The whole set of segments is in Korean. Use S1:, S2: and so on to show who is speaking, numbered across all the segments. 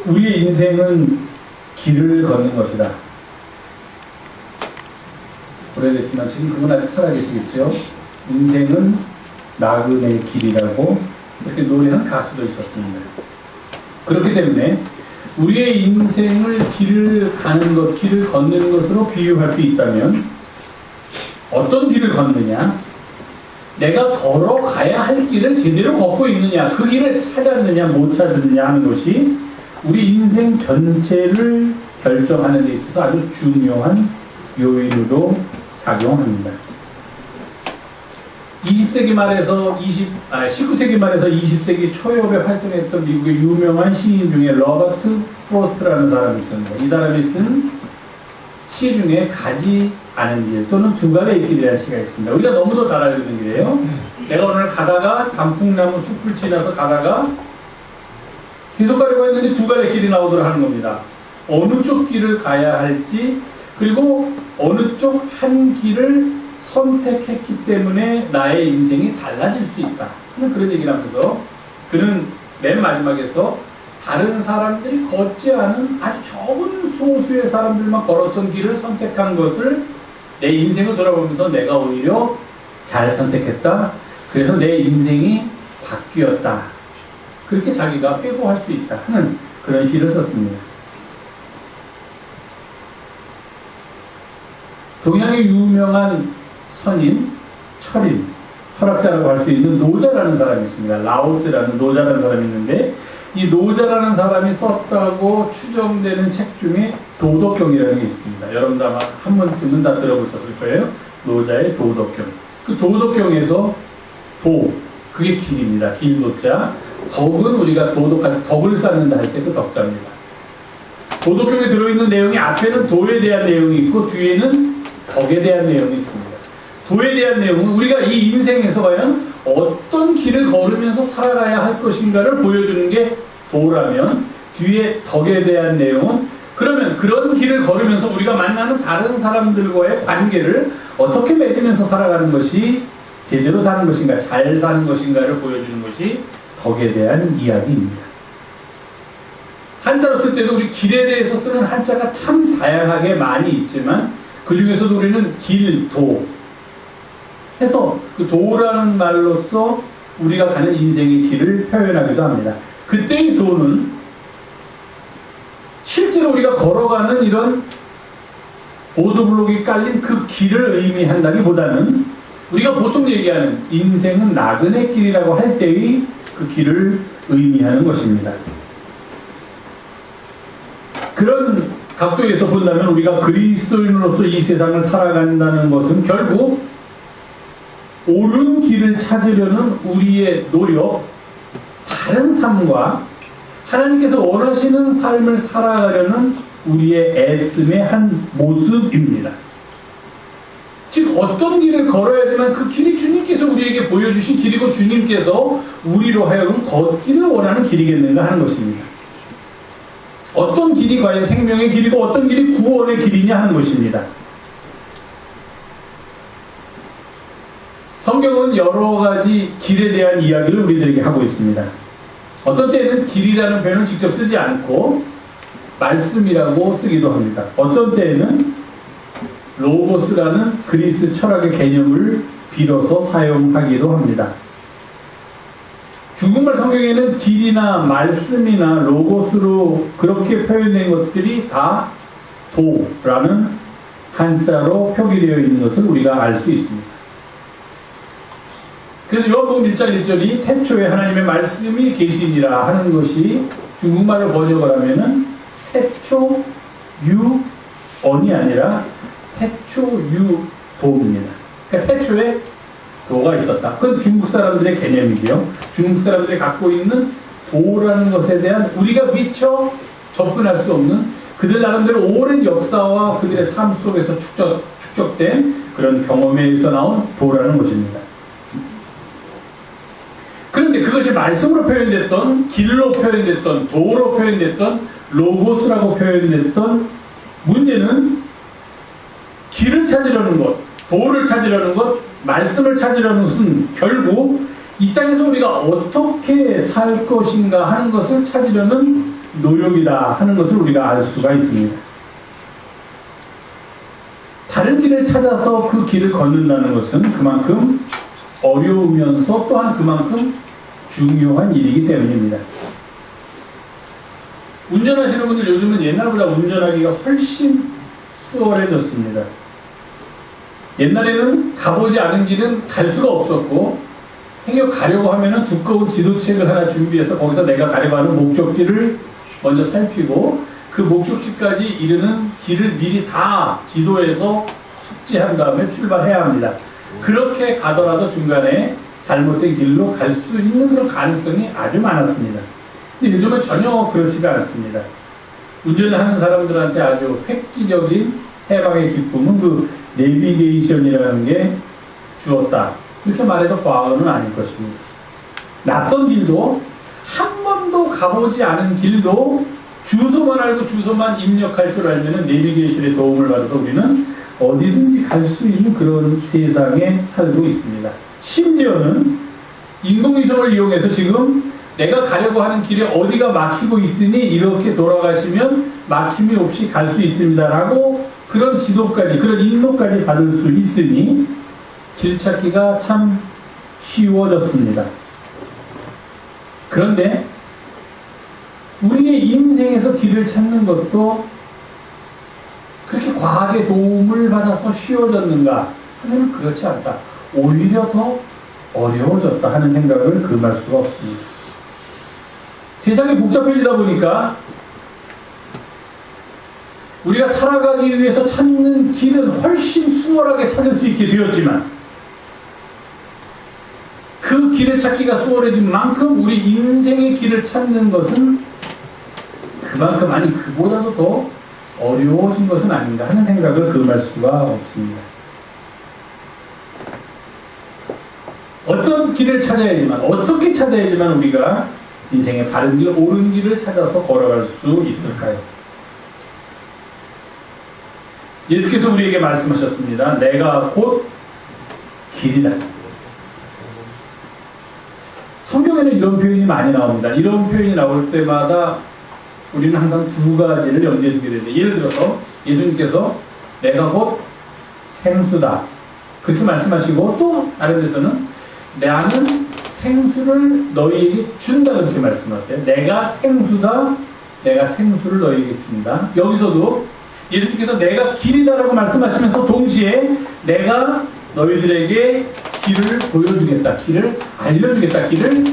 S1: 우리의 인생은 길을 걷는 것이다. 오래됐지만 지금 그분 아직 살아계시겠죠? 인생은 나그네 길이라고 이렇게 노래한 가수도 있었습니다. 그렇기 때문에 우리의 인생을 길을 가는 것, 길을 걷는 것으로 비유할 수 있다면 어떤 길을 걷느냐? 내가 걸어가야 할 길을 제대로 걷고 있느냐, 그 길을 찾았느냐, 못 찾았느냐 하는 것이 우리 인생 전체를 결정하는 데 있어서 아주 중요한 요인으로 작용합니다. 19세기 말에서 20세기 초엽에 활동했던 미국의 유명한 시인 중에 로버트 프로스트라는 사람이 있습니다. 이 사람이 쓴 시 중에 가지 않은 길 또는 두 갈래의 길이라는 시가 있습니다. 우리가 너무도 잘 알고 있는 길이에요. 내가 오늘 가다가 단풍나무 숲을 지나서 가다가 계속 가려고 했는데 두 갈래 길이 나오도록 하는 겁니다. 어느 쪽 길을 가야 할지, 그리고 어느 쪽 한 길을 선택했기 때문에 나의 인생이 달라질 수 있다 하는 그런 얘기를 하면서 그는 맨 마지막에서 다른 사람들이 걷지 않은 아주 적은 소수의 사람들만 걸었던 길을 선택한 것을 내 인생을 돌아보면서 내가 오히려 잘 선택했다, 그래서 내 인생이 바뀌었다, 그렇게 자기가 회고할 수 있다 하는 그런 시를 썼습니다. 동양의 유명한 선인, 철인, 철학자라고 할 수 있는 노자라는 사람이 있습니다. 라오즈라는 노자라는 사람이 있는데 이 노자라는 사람이 썼다고 추정되는 책 중에 도덕경이라는 게 있습니다. 여러분도 아마 한 번쯤은 다 들어보셨을 거예요. 노자의 도덕경. 그 도덕경에서 도, 그게 길입니다. 길도자. 덕은 우리가 도덕할 때 덕을 쌓는다 할 때 그 덕자입니다. 도덕경에 들어있는 내용이 앞에는 도에 대한 내용이 있고 뒤에는 덕에 대한 내용이 있습니다. 도에 대한 내용은 우리가 이 인생에서 과연 어떤 길을 걸으면서 살아가야 할 것인가를 보여주는 게 도라면, 뒤에 덕에 대한 내용은 그러면 그런 길을 걸으면서 우리가 만나는 다른 사람들과의 관계를 어떻게 맺으면서 살아가는 것이 제대로 사는 것인가, 잘 사는 것인가를 보여주는 것이 덕에 대한 이야기입니다. 한자로 쓸 때도 우리 길에 대해서 쓰는 한자가 참 다양하게 많이 있지만 그 중에서도 우리는 길, 도 해서 그 도라는 말로써 우리가 가는 인생의 길을 표현하기도 합니다. 그때의 도는 실제로 우리가 걸어가는 이런 보도블록이 깔린 그 길을 의미한다기보다는 우리가 보통 얘기하는 인생은 나그네 길이라고 할 때의 그 길을 의미하는 것입니다. 그런 각도에서 본다면 우리가 그리스도인으로서 이 세상을 살아간다는 것은 결국 옳은 길을 찾으려는 우리의 노력, 다른 삶과 하나님께서 원하시는 삶을 살아가려는 우리의 애씀의 한 모습입니다. 즉 어떤 길을 걸어야지만 그 길이 주님께서 우리에게 보여주신 길이고 주님께서 우리로 하여금 걷기를 원하는 길이겠는가 하는 것입니다. 어떤 길이 과연 생명의 길이고 어떤 길이 구원의 길이냐 하는 것입니다. 성경은 여러 가지 길에 대한 이야기를 우리들에게 하고 있습니다. 어떤 때는 길이라는 표현을 직접 쓰지 않고 말씀이라고 쓰기도 합니다. 어떤 때에는 로고스라는 그리스 철학의 개념을 빌어서 사용하기도 합니다. 중국말 성경에는 길이나 말씀이나 로고스로 그렇게 표현된 것들이 다 도라는 한자로 표기되어 있는 것을 우리가 알 수 있습니다. 그래서 요한복음 1장 1절이 태초에 하나님의 말씀이 계시니라 하는 것이 중국말로 번역을 하면은 태초 유언이 아니라 태초 유도입니다. 그러니까 태초에 도가 있었다. 그건 중국 사람들의 개념이고요. 중국 사람들이 갖고 있는 도라는 것에 대한 우리가 미처 접근할 수 없는 그들 나름대로 오랜 역사와 그들의 삶 속에서 축적된 그런 경험에서 나온 도라는 것입니다. 그런데 그것이 말씀으로 표현됐던, 길로 표현됐던, 도로 표현됐던, 로고스라고 표현됐던 문제는 길을 찾으려는 것, 도를 찾으려는 것, 말씀을 찾으려는 것은 결국 이 땅에서 우리가 어떻게 살 것인가 하는 것을 찾으려는 노력이다 하는 것을 우리가 알 수가 있습니다. 다른 길을 찾아서 그 길을 걷는다는 것은 그만큼 어려우면서 또한 그만큼 중요한 일이기 때문입니다. 운전하시는 분들 요즘은 옛날보다 운전하기가 훨씬 수월해졌습니다. 옛날에는 가보지 않은 길은 갈 수가 없었고 행여 가려고 하면은 두꺼운 지도책을 하나 준비해서 거기서 내가 가려고 하는 목적지를 먼저 살피고 그 목적지까지 이르는 길을 미리 다 지도에서 숙지한 다음에 출발해야 합니다. 그렇게 가더라도 중간에 잘못된 길로 갈 수 있는 그런 가능성이 아주 많았습니다. 근데 요즘은 전혀 그렇지가 않습니다. 운전을 하는 사람들한테 아주 획기적인 해방의 기쁨은 그 내비게이션이라는 게 주었다. 그렇게 말해도 과언은 아닐 것입니다. 낯선 길도 한 번도 가보지 않은 길도 주소만 알고 주소만 입력할 줄 알면 내비게이션의 도움을 받아서 우리는 어디든지 갈 수 있는 그런 세상에 살고 있습니다. 심지어는 인공위성을 이용해서 지금 내가 가려고 하는 길에 어디가 막히고 있으니 이렇게 돌아가시면 막힘이 없이 갈 수 있습니다 라고 그런 지도까지, 그런 인도까지 받을 수 있으니 길 찾기가 참 쉬워졌습니다. 그런데 우리의 인생에서 길을 찾는 것도 그렇게 과학의 도움을 받아서 쉬워졌는가 하면 그렇지 않다. 오히려 더 어려워졌다 하는 생각을 금할 수가 없습니다. 세상이 복잡해지다 보니까 우리가 살아가기 위해서 찾는 길은 훨씬 수월하게 찾을 수 있게 되었지만 그 길을 찾기가 수월해진 만큼 우리 인생의 길을 찾는 것은 그만큼 아니 그보다도 더 어려워진 것은 아닌가 하는 생각을 금할 수가 없습니다. 어떤 길을 찾아야지만 어떻게 찾아야지만 우리가 인생의 바른 길, 옳은 길을 찾아서 걸어갈 수 있을까요? 예수께서 우리에게 말씀하셨습니다. 내가 곧 길이다. 성경에는 이런 표현이 많이 나옵니다. 이런 표현이 나올 때마다 우리는 항상 두 가지를 염두에 두게 되는데 예를 들어서 예수님께서 내가 곧 생수다 그렇게 말씀하시고 또 다른 데서는 나는 생수를 너희에게 준다 그렇게 말씀하세요. 내가 생수다, 내가 생수를 너희에게 준다. 여기서도 예수님께서 내가 길이다라고 말씀하시면서 동시에 내가 너희들에게 길을 보여주겠다, 길을 알려주겠다, 길을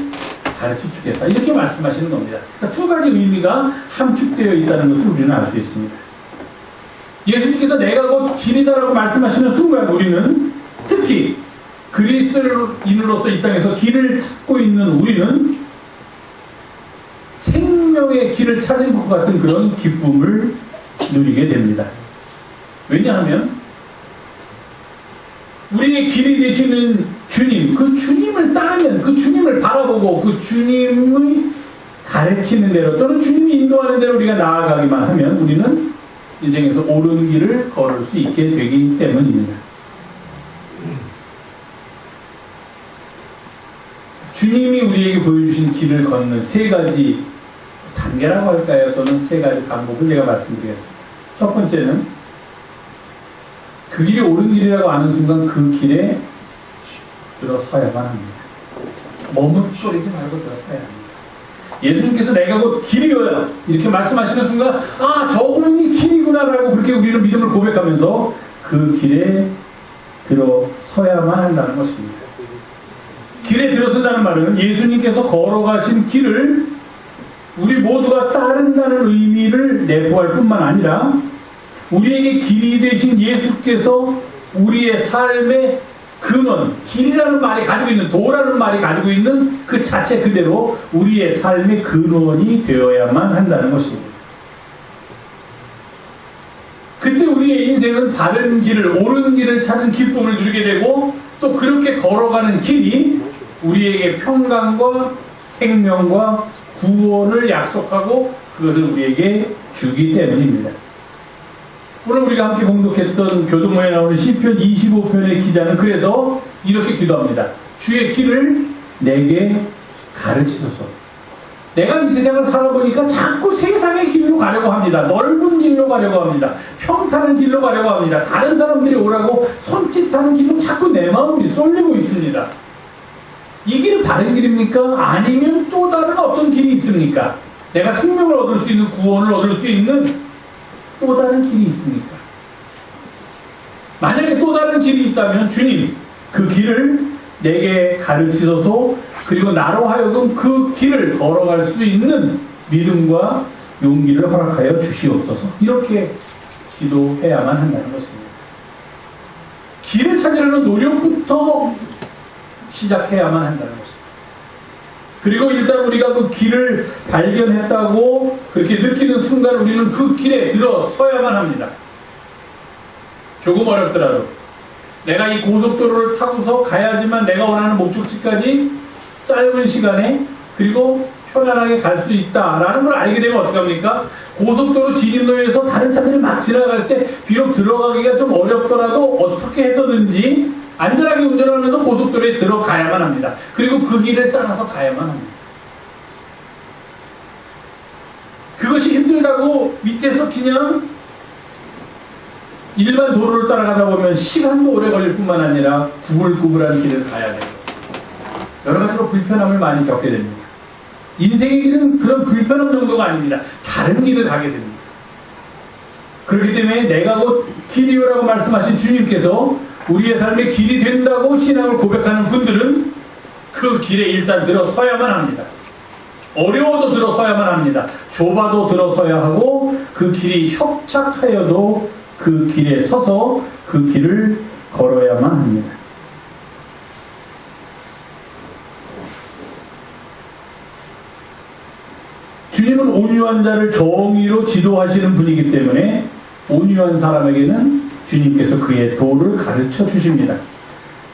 S1: 가르쳐주겠다 이렇게 말씀하시는 겁니다. 그러니까 두 가지 의미가 함축되어 있다는 것을 우리는 알 수 있습니다. 예수님께서 내가 곧 길이다라고 말씀하시는 순간 우리는 특히 그리스도인으로서 이 땅에서 길을 찾고 있는 우리는 생명의 길을 찾은 것 같은 그런 기쁨을 누리게 됩니다. 왜냐하면 우리의 길이 되시는 주님, 그 주님을 따르면, 그 주님을 바라보고 그 주님의 가르치는 대로 또는 주님이 인도하는 대로 우리가 나아가기만 하면 우리는 인생에서 옳은 길을 걸을 수 있게 되기 때문입니다. 주님이 우리에게 보여주신 길을 걷는 세 가지 단계라고 할까요? 또는 세 가지 방법을 제가 말씀드리겠습니다. 첫 번째는 그 길이 옳은 길이라고 아는 순간 그 길에 들어서야만 합니다. 머뭇거리지 말고 들어서야 합니다. 예수님께서 내가 곧 길이어야 이렇게 말씀하시는 순간 아 저분이 길이구나라고 그렇게 우리는 믿음을 고백하면서 그 길에 들어서야만 한다는 것입니다. 길에 들어선다는 말은 예수님께서 걸어가신 길을 우리 모두가 따른다는 의미를 내포할 뿐만 아니라 우리에게 길이 되신 예수께서 우리의 삶의 근원, 길이라는 말이 가지고 있는, 도라는 말이 가지고 있는 그 자체 그대로 우리의 삶의 근원이 되어야만 한다는 것입니다. 그때 우리의 인생은 바른 길을, 옳은 길을 찾은 기쁨을 누리게 되고 또 그렇게 걸어가는 길이 우리에게 평강과 생명과 구원을 약속하고 그것을 우리에게 주기 때문입니다. 오늘 우리가 함께 공독했던 교동문에 나오는 시편 25편의 기자는 그래서 이렇게 기도합니다. 주의 길을 내게 가르치소서. 내가 이 세상을 살아보니까 자꾸 세상의 길로 가려고 합니다. 넓은 길로 가려고 합니다. 평탄한 길로 가려고 합니다. 다른 사람들이 오라고 손짓하는 길로 자꾸 내 마음이 쏠리고 있습니다. 이 길이 바른 길입니까? 아니면 또 다른 어떤 길이 있습니까? 내가 생명을 얻을 수 있는, 구원을 얻을 수 있는 또 다른 길이 있습니까? 만약에 또 다른 길이 있다면 주님, 그 길을 내게 가르치소서, 그리고 나로 하여금 그 길을 걸어갈 수 있는 믿음과 용기를 허락하여 주시옵소서. 이렇게 기도해야만 한다는 것입니다. 길을 찾으려는 노력부터 시작해야만 한다는 것입니다. 그리고 일단 우리가 그 길을 발견했다고 그렇게 느끼는 순간 우리는 그 길에 들어서야만 합니다. 조금 어렵더라도 내가 이 고속도로를 타고서 가야지만 내가 원하는 목적지까지 짧은 시간에 그리고 편안하게 갈 수 있다라는 걸 알게 되면 어떻게 합니까? 고속도로 진입로에서 다른 차들이 막 지나갈 때 비록 들어가기가 좀 어렵더라도 어떻게 해서든지 안전하게 운전하면서 고속도로에 들어가야만 합니다. 그리고 그 길을 따라서 가야만 합니다. 그것이 힘들다고 밑에서 그냥 일반 도로를 따라가다 보면 시간도 오래 걸릴 뿐만 아니라 구불구불한 길을 가야 돼요. 여러 가지로 불편함을 많이 겪게 됩니다. 인생의 길은 그런 불편함 정도가 아닙니다. 다른 길을 가게 됩니다. 그렇기 때문에 내가 곧 길이요라고 말씀하신 주님께서 우리의 삶의 길이 된다고 신앙을 고백하는 분들은 그 길에 일단 들어서야만 합니다. 어려워도 들어서야만 합니다. 좁아도 들어서야 하고 그 길이 협착하여도 그 길에 서서 그 길을 걸어야만 합니다. 주님은 온유한 자를 정의로 지도하시는 분이기 때문에 온유한 사람에게는 주님께서 그의 도를 가르쳐 주십니다.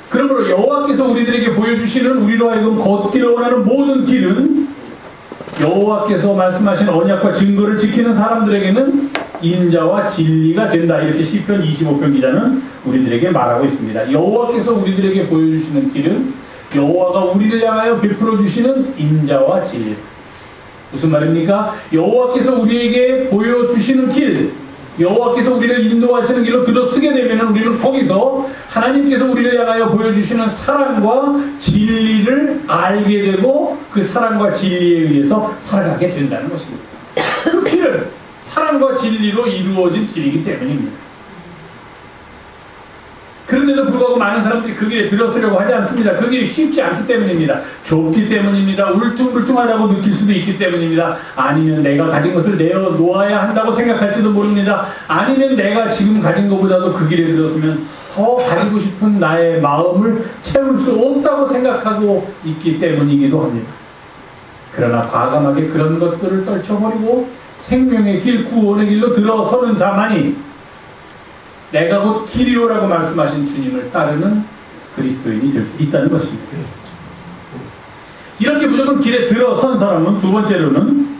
S1: 그러므로 여호와께서 우리들에게 보여주시는 우리로 하여금 걷기를 원하는 모든 길은 여호와께서 말씀하신 언약과 증거를 지키는 사람들에게는 인자와 진리가 된다. 이렇게 시편 25편 기자는 우리들에게 말하고 있습니다. 여호와께서 우리들에게 보여주시는 길은 여호와가 우리를 향하여 베풀어 주시는 인자와 진리. 무슨 말입니까? 여호와께서 우리에게 보여주시는 길, 여호와께서 우리를 인도하시는 길로 들어서게 되면 우리는 거기서 하나님께서 우리를 향하여 보여주시는 사랑과 진리를 알게 되고 그 사랑과 진리에 의해서 살아가게 된다는 것입니다. 그 길은 사랑과 진리로 이루어진 길이기 때문입니다. 그런데도 불구하고 많은 사람들이 그 길에 들어서려고 하지 않습니다. 그 길이 쉽지 않기 때문입니다. 좁기 때문입니다. 울퉁불퉁하다고 느낄 수도 있기 때문입니다. 아니면 내가 가진 것을 내어놓아야 한다고 생각할지도 모릅니다. 아니면 내가 지금 가진 것보다도 그 길에 들어서면 더 가지고 싶은 나의 마음을 채울 수 없다고 생각하고 있기 때문이기도 합니다. 그러나 과감하게 그런 것들을 떨쳐버리고 생명의 길, 구원의 길로 들어서는 자만이 내가 곧 길이요라고 말씀하신 주님을 따르는 그리스도인이 될 수 있다는 것입니다. 이렇게 무조건 길에 들어선 사람은 두 번째로는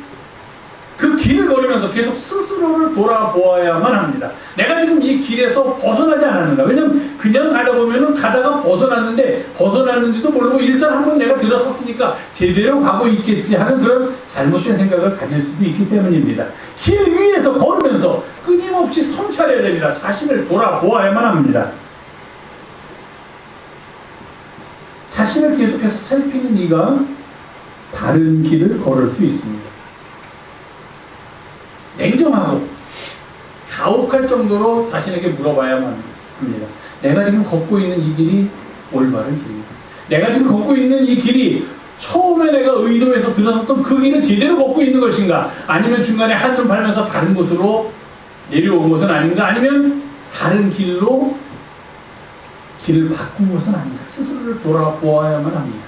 S1: 그 길을 걸으면서 계속 스스로를 돌아보아야만 합니다. 내가 지금 이 길에서 벗어나지 않았는가? 왜냐면 그냥 가다 보면은 가다가 벗어났는지도 모르고 일단 한번 내가 들어섰으니까 제대로 가고 있겠지 하는 그런 잘못된 생각을 가질 수도 있기 때문입니다. 길 위에서 걸으면서 끊임없이 성찰해야 됩니다. 자신을 돌아보아야만 합니다. 자신을 계속해서 살피는 이가 바른 길을 걸을 수 있습니다. 냉정하고 가혹할 정도로 자신에게 물어봐야만 합니다. 내가 지금 걷고 있는 이 길이 올바른 길입니다. 내가 지금 걷고 있는 이 길이 처음에 내가 의도해서 들어섰던 그 길은 제대로 걷고 있는 것인가? 아니면 중간에 한눈 팔면서 다른 곳으로 내려온 것은 아닌가? 아니면 다른 길로 길을 바꾼 것은 아닌가? 스스로를 돌아보아야만 합니다.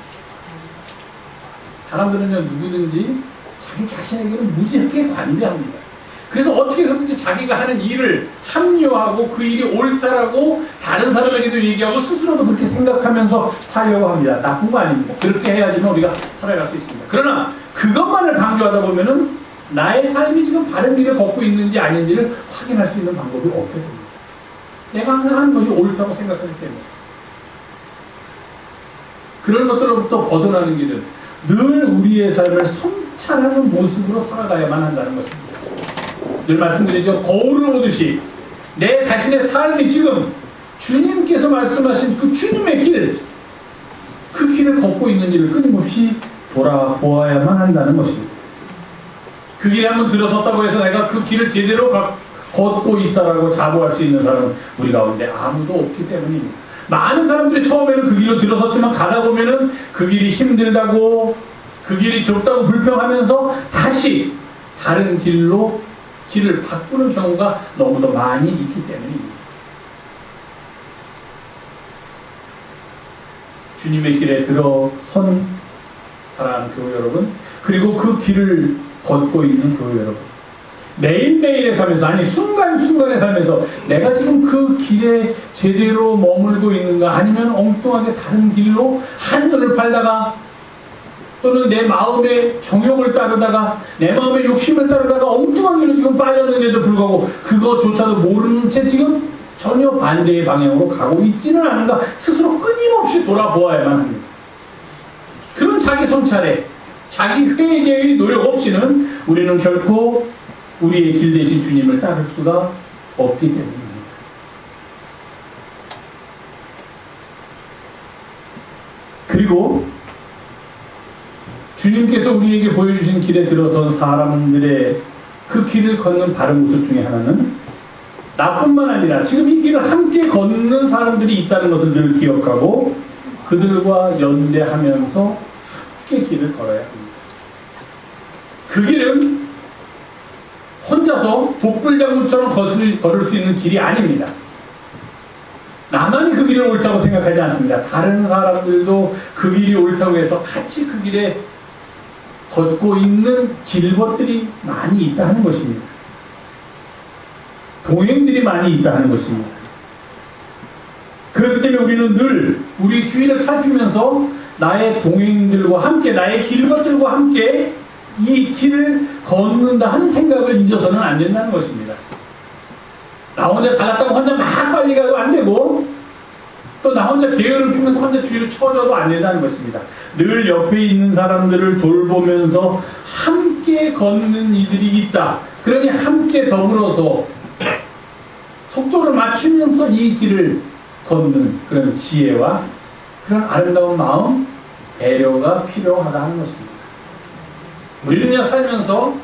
S1: 사람들은요, 누구든지 자기 자신에게는 무지하게 관대합니다. 그래서 어떻게 그런지 자기가 하는 일을 합리화하고 그 일이 옳다라고 다른 사람에게도 얘기하고 스스로도 그렇게 생각하면서 살려고 합니다. 나쁜 거 아닙니다. 그렇게 해야지만 우리가 살아갈 수 있습니다. 그러나 그것만을 강조하다 보면은 나의 삶이 지금 바른 길을 걷고 있는지 아닌지를 확인할 수 있는 방법이 없게 됩니다. 내가 항상 하는 것이 옳다고 생각하기 때문에. 그런 것들로부터 벗어나는 길은 늘 우리의 삶을 합찰하는 모습으로 살아가야만 한다는 것입니다. 늘 말씀드리죠. 거울을 보듯이 내 자신의 삶이 지금 주님께서 말씀하신 그 주님의 길, 그 길을 걷고 있는지를 끊임없이 돌아보아야만 한다는 것입니다. 그 길에 한번 들어섰다고 해서 내가 그 길을 제대로 걷고 있다라고 자부할 수 있는 사람은 우리 가운데 아무도 없기 때문입니다. 많은 사람들이 처음에는 그 길로 들어섰지만 가다 보면은 그 길이 힘들다고, 그 길이 좁다고 불평하면서 다시 다른 길로 길을 바꾸는 경우가 너무도 많이 있기 때문입니다. 주님의 길에 들어선 사랑하는 교회 여러분, 그리고 그 길을 걷고 있는 교회 여러분, 매일매일의 삶에서, 아니 순간순간의 삶에서 내가 지금 그 길에 제대로 머물고 있는가, 아니면 엉뚱하게 다른 길로 한눈을 팔다가, 또는 내 마음의 정욕을 따르다가, 내 마음의 욕심을 따르다가 엉뚱한 길로 지금 빠졌는데도 불구하고 그것조차도 모르는 채 지금 전혀 반대의 방향으로 가고 있지는 않은가, 스스로 끊임없이 돌아보아야만 합니다. 그런 자기 성찰에, 자기 회개의 노력 없이는 우리는 결코 우리의 길 대신 주님을 따를 수가 없기 때문입니다. 그리고 주님께서 우리에게 보여주신 길에 들어선 사람들의 그 길을 걷는 바른 모습 중에 하나는 나뿐만 아니라 지금 이 길을 함께 걷는 사람들이 있다는 것을 늘 기억하고 그들과 연대하면서 함께 길을 걸어야 합니다. 그 길은 혼자서 독불장군처럼 걸을 수 있는 길이 아닙니다. 나만이 그 길을 옳다고 생각하지 않습니다. 다른 사람들도 그 길이 옳다고 해서 같이 그 길에 걷고 있는 길벗들이 많이 있다 하는 것입니다. 동행들이 많이 있다 하는 것입니다. 그렇기 때문에 우리는 늘 우리 주위를 살피면서 나의 동행들과 함께, 나의 길벗들과 함께 이 길을 걷는다 하는 생각을 잊어서는 안 된다는 것입니다. 나 혼자 잘났다고 혼자 막 빨리 가도 안 되고, 또 나 혼자 게으름 피면서 혼자 주위를 쳐줘도 안 된다는 것입니다. 늘 옆에 있는 사람들을 돌보면서 함께 걷는 이들이 있다. 그러니 함께 더불어서 속도를 맞추면서 이 길을 걷는 그런 지혜와 그런 아름다운 마음, 배려가 필요하다 하는 것입니다. 우리는요, 살면서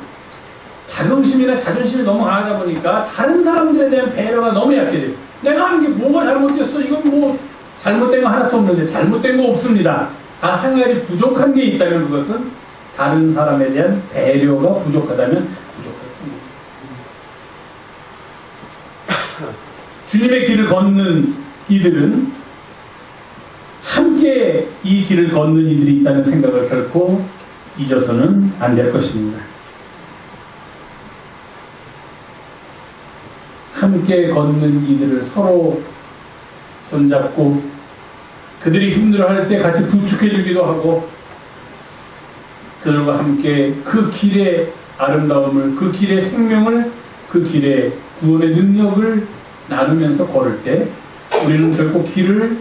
S1: 자긍심이나 자존심이 너무 강하다 보니까 다른 사람들에 대한 배려가 너무 약해져요. 내가 하는 게 뭐가 잘못됐어? 이건 뭐 잘못된 거 하나도 없는데, 잘못된 거 없습니다. 단 한 가지 부족한 게 있다면 그것은 다른 사람에 대한 배려가 부족하다면 부족합니다. 주님의 길을 걷는 이들은 함께 이 길을 걷는 이들이 있다는 생각을 결코 잊어서는 안 될 것입니다. 함께 걷는 이들을 서로 손잡고 그들이 힘들어할 때 같이 부축해주기도 하고, 그들과 함께 그 길의 아름다움을, 그 길의 생명을, 그 길의 구원의 능력을 나누면서 걸을 때 우리는 결코 길을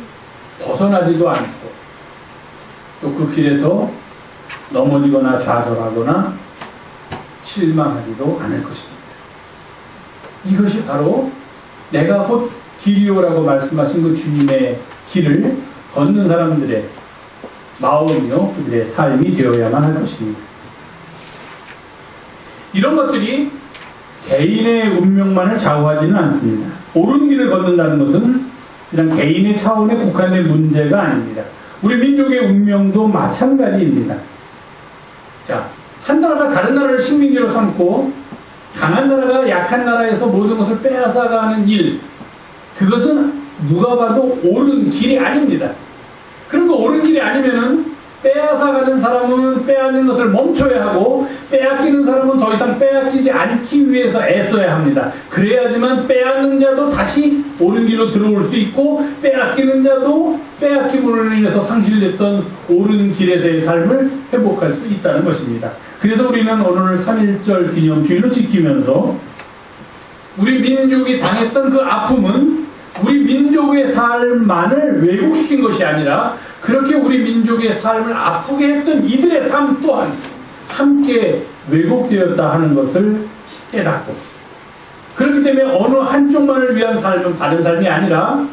S1: 벗어나지도 않고 또 그 길에서 넘어지거나 좌절하거나 실망하지도 않을 것입니다. 이것이 바로 내가 곧 길이요라고 말씀하신 그 주님의 길을 걷는 사람들의 마음이요, 그들의 삶이 되어야만 할 것입니다. 이런 것들이 개인의 운명만을 좌우하지는 않습니다. 옳은 길을 걷는다는 것은 그냥 개인의 차원에 국한된 문제가 아닙니다. 우리 민족의 운명도 마찬가지입니다. 자, 한 나라가 다른 나라를 식민지로 삼고 강한 나라가 약한 나라에서 모든 것을 빼앗아가는 일, 그것은 누가 봐도 옳은 길이 아닙니다. 그런 거 옳은 길이 아니면은 빼앗아가는 사람은 빼앗는 것을 멈춰야 하고, 빼앗기는 사람은 더 이상 빼앗기지 않기 위해서 애써야 합니다. 그래야지만 빼앗는 자도 다시 옳은 길로 들어올 수 있고, 빼앗기는 자도 빼앗김으로 인해서 상실됐던 옳은 길에서의 삶을 회복할 수 있다는 것입니다. 그래서 우리는 오늘 3.1절 기념주일을 지키면서 우리 민족이 당했던 그 아픔은 우리 민족의 삶만을 왜곡시킨 것이 아니라, 그렇게 우리 민족의 삶을 아프게 했던 이들의 삶 또한 함께 왜곡되었다 하는 것을 깨닫고, 그렇기 때문에 어느 한쪽만을 위한 삶은 바른 삶이 아니라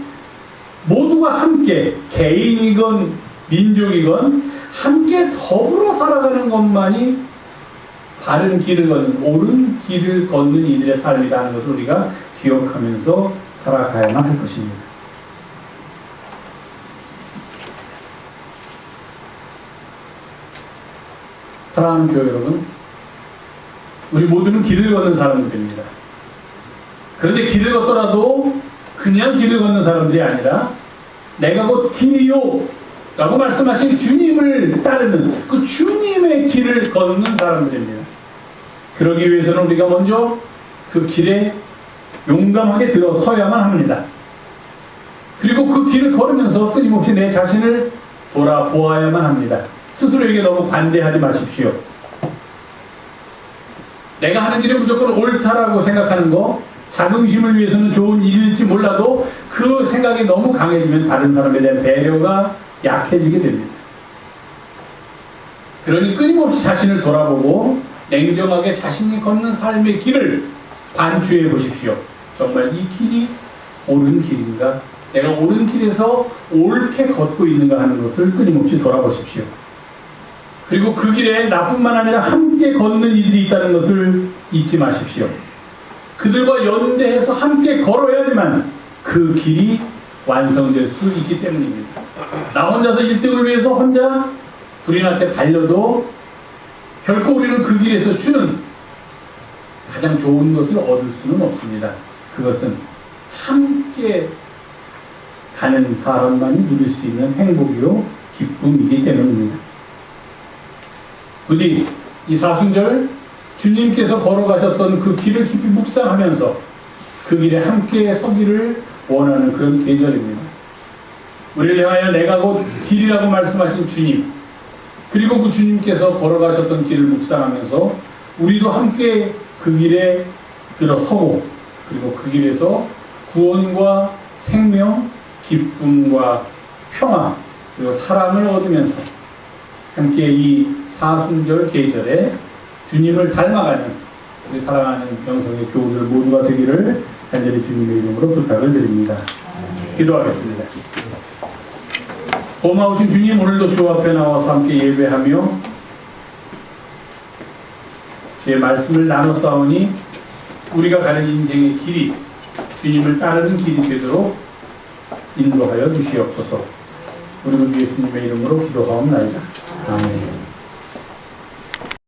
S1: 모두가 함께, 개인이건 민족이건 함께 더불어 살아가는 것만이 바른 길을 걷는, 옳은 길을 걷는 이들의 삶이다 하는 것을 우리가 기억하면서 살아가야만 할 것입니다. 사랑하는 교회 여러분, 우리 모두는 길을 걷는 사람들입니다. 그런데 길을 걷더라도 그냥 길을 걷는 사람들이 아니라 내가 곧 길이요 라고 말씀하신 주님을 따르는 그 주님의 길을 걷는 사람들입니다. 그러기 위해서는 우리가 먼저 그 길에 용감하게 들어서야만 합니다. 그리고 그 길을 걸으면서 끊임없이 내 자신을 돌아보아야만 합니다. 스스로에게 너무 관대하지 마십시오. 내가 하는 길이 무조건 옳다라고 생각하는 거, 자긍심을 위해서는 좋은 일일지 몰라도 그 생각이 너무 강해지면 다른 사람에 대한 배려가 약해지게 됩니다. 그러니 끊임없이 자신을 돌아보고 냉정하게 자신이 걷는 삶의 길을 반추해 보십시오. 정말 이 길이 옳은 길인가? 내가 옳은 길에서 옳게 걷고 있는가 하는 것을 끊임없이 돌아보십시오. 그리고 그 길에 나뿐만 아니라 함께 걷는 이들이 있다는 것을 잊지 마십시오. 그들과 연대해서 함께 걸어야지만 그 길이 완성될 수 있기 때문입니다. 나 혼자서 1등을 위해서 혼자 불인한테 달려도 결코 우리는 그 길에서 주는 가장 좋은 것을 얻을 수는 없습니다. 그것은 함께 가는 사람만이 누릴 수 있는 행복이요 기쁨이기 때문입니다. 부디 이 사순절 주님께서 걸어가셨던 그 길을 깊이 묵상하면서 그 길에 함께 서기를 원하는 그런 계절입니다. 우리를 향하여 내가 곧 길이라고 말씀하신 주님, 그리고 그 주님께서 걸어가셨던 길을 묵상하면서 우리도 함께 그 길에 들어서고, 그리고 그 길에서 구원과 생명, 기쁨과 평화, 그리고 사랑을 얻으면서 함께 이 사순절 계절에 주님을 닮아가는 우리 사랑하는 명성의 교우들 모두가 되기를 간절히 주님의 이름으로 부탁을 드립니다. 기도하겠습니다. 고마우신 주님, 오늘도 주 앞에 나와서 함께 예배하며 주의 말씀을 나눠 싸우니 우리가 가는 인생의 길이 주님을 따르는 길이 되도록 인도하여 주시옵소서. 우리 주 예수님의 이름으로 기도하옵나이다. 아멘.